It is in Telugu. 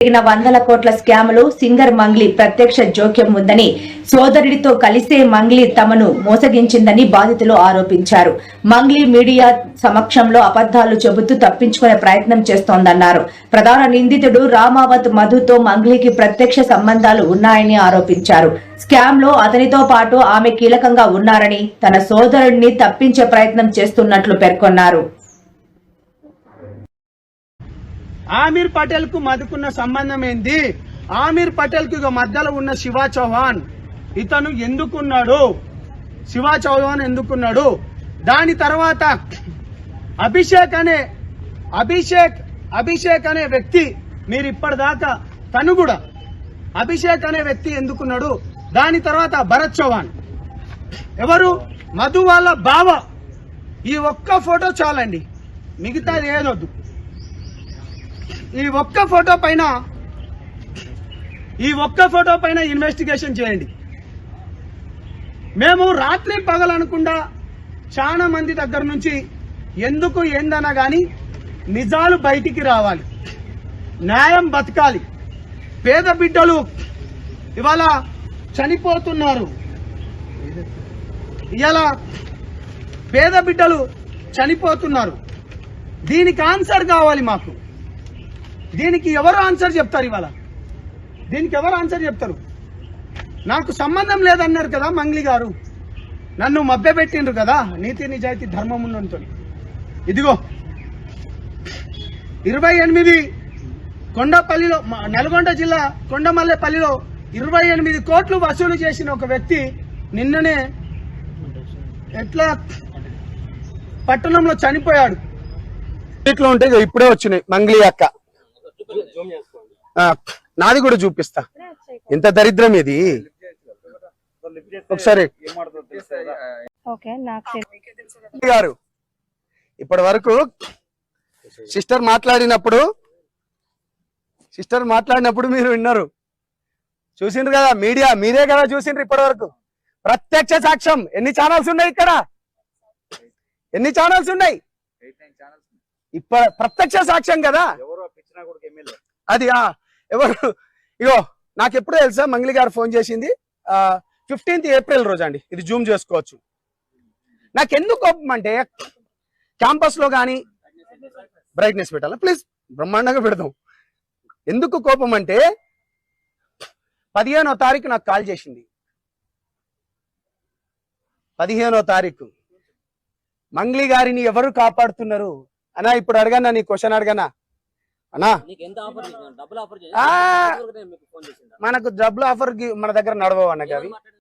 వందల కోట్ల స్కాములు సింగర్ మంగ్లీ ప్రత్యక్ష జోక్యం ఉందని సోదరుడితో కలిసే మంగ్లీ తమను మోసగించిందని బాధితులు ఆరోపించారు. మంగ్లీ మీడియా సమక్షంలో అబద్ధాలు చెబుతూ తప్పించుకునే ప్రయత్నం చేస్తోందన్నారు. ప్రధాన నిందితుడు రామావత్ మధుతో మంగ్లీకి ప్రత్యక్ష సంబంధాలు ఉన్నాయని ఆరోపించారు. స్కామ్ లో అతనితో పాటు ఆమె కీలకంగా ఉన్నారని, తన సోదరుడిని తప్పించే ప్రయత్నం చేస్తున్నట్లు పేర్కొన్నారు. ఆమీర్ పటేల్ కు మధుకున్న సంబంధం ఏంది? ఆమీర్ పటేల్ కు మధ్యలో ఉన్న శివ చౌహాన్ ఇతను ఎందుకున్నాడు? శివ చౌహాన్ ఎందుకున్నాడు? దాని తర్వాత అభిషేక్ అనే వ్యక్తి, మీరు ఇప్పటిదాకా తను కూడా అభిషేక్ అనే వ్యక్తి ఎందుకున్నాడు? దాని తర్వాత భరత్ చౌహాన్ ఎవరు? మధు వాళ్ళ బావ. ఈ ఒక్క ఫోటో చాలండి, మిగతాది ఏదొద్దు. ఈ ఒక్క ఫోటో పైన ఇన్వెస్టిగేషన్ చేయండి. మేము రాత్రి పగలనకుండా చాలా మంది దగ్గర నుంచి ఎందుకు ఏందన్నా గాని నిజాలు బయటికి రావాలి, న్యాయం బతకాలి. పేద బిడ్డలు ఇవాళ చనిపోతున్నారు, పేద బిడ్డలు చనిపోతున్నారు. దీనికి ఆన్సర్ కావాలి మాకు. దీనికి ఎవరు ఆన్సర్ చెప్తారు? ఇవాళ దీనికి ఎవరు ఆన్సర్ చెప్తారు? నాకు సంబంధం లేదన్నారు కదా మంగ్లీ గారు, నన్ను మభ్యపెట్టిండ్రు కదా నీతి నిజాయితీ ధర్మం ఉన్నంతో. ఇదిగో 28 కొండపల్లిలో, నల్గొండ జిల్లా కొండమల్లేపల్లిలో 28 కోట్లు వసూలు చేసిన ఒక వ్యక్తి నిన్ననే ఎట్లా పట్టణంలో చనిపోయాడు. ఇట్లా ఉంటే ఇప్పుడే వచ్చినాయి మంగ్లీ అక్క. నాది కూడా చూపిస్తా, ఎంత దరిద్రం ఇది. ఒకసారి గారు ఇప్పటి వరకు సిస్టర్ మాట్లాడినప్పుడు మీరు విన్నారు, చూసిండ్రు కదా, మీడియా మీరే కదా చూసిండ్రు. ఇప్పటి వరకు ప్రత్యక్ష సాక్ష్యం. ఎన్ని ఛానల్స్ ఉన్నాయి ఇక్కడ? ఎన్ని ఛానల్స్ ఉన్నాయి? ప్రత్యక్ష సాక్ష్యం కదా అది. ఎవరు? ఇగో నాకు ఎప్పుడు తెలుసా మంగ్లీ గారు ఫోన్ చేసింది 15th ఏప్రిల్ రోజు అండి. ఇది జూమ్ చేసుకోవచ్చు. నాకెందుకు కోపం అంటే, క్యాంపస్ లో కానీ బ్రైట్నెస్ పెట్టాలా ప్లీజ్, బ్రహ్మాండంగా పెడదాం. ఎందుకు కోపం అంటే 15వ తారీఖు నాకు కాల్ చేసింది. 15వ తారీఖు మంగ్లీ గారిని ఎవరు కాపాడుతున్నారు అన్నా? ఇప్పుడు అడగన్నా, నీ క్వశ్చన్ అడగనా అన్నా? మనకు డబ్బులు ఆఫర్ మన దగ్గర నడవవు అన్నగా అవి.